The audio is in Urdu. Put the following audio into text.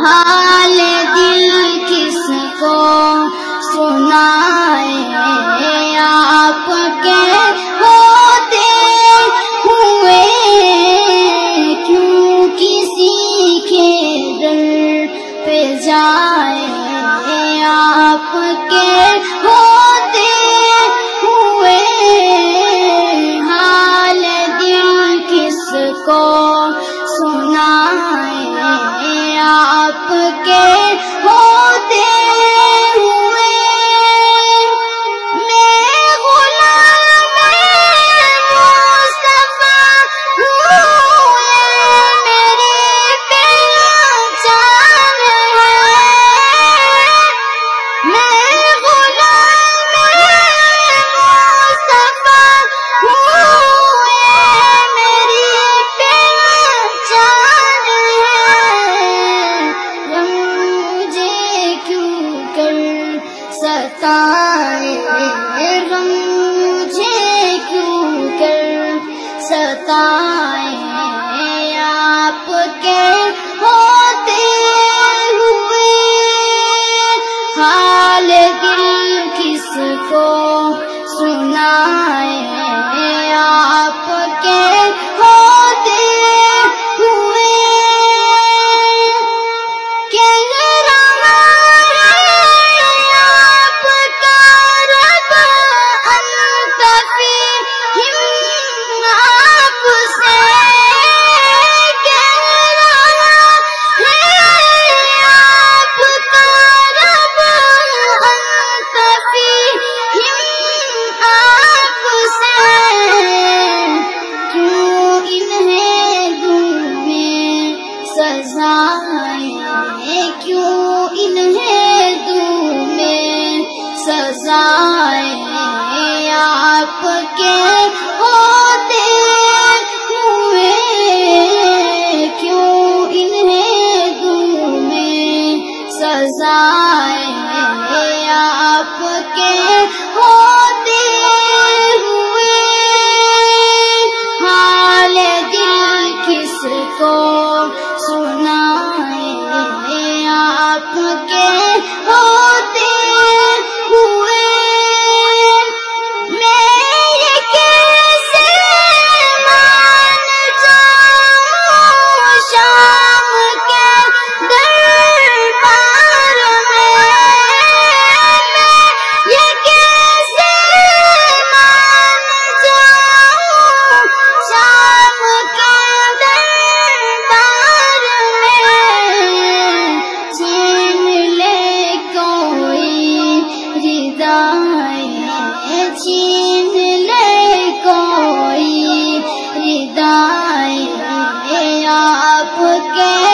حال دل کس کو سنائے آپ کے ہوتے ہوئے کیوں کسی کے دل پہ جائے آپ کے ہوتے ہوئے حال دل کس کو سنائے آپ کے ہوتے ہوئے میں غلام مصطفیٰ ہوں میری پہچان ہے میں غلام مصطفیٰ ہوں میری پہچان ستائے غم مجھے کیوں کر ستائے آپ کے ہوتے ہوئے حال دل کس کو سنائے آپ کے ہوتے ہوئے کیوں انہیں دوں میں سزائے آپ کے ہوتے ہوئے کیوں انہیں دوں میں سزائے آپ کے ہوتے ہوئے حال دل کس کو سنائے آپ کے ہوتے ہوئے میں یہ کیسے مان جاؤں شام کے دربار میں یہ کیسے مان جاؤں شام کے دربار میں چھین لے کوئی آپ کے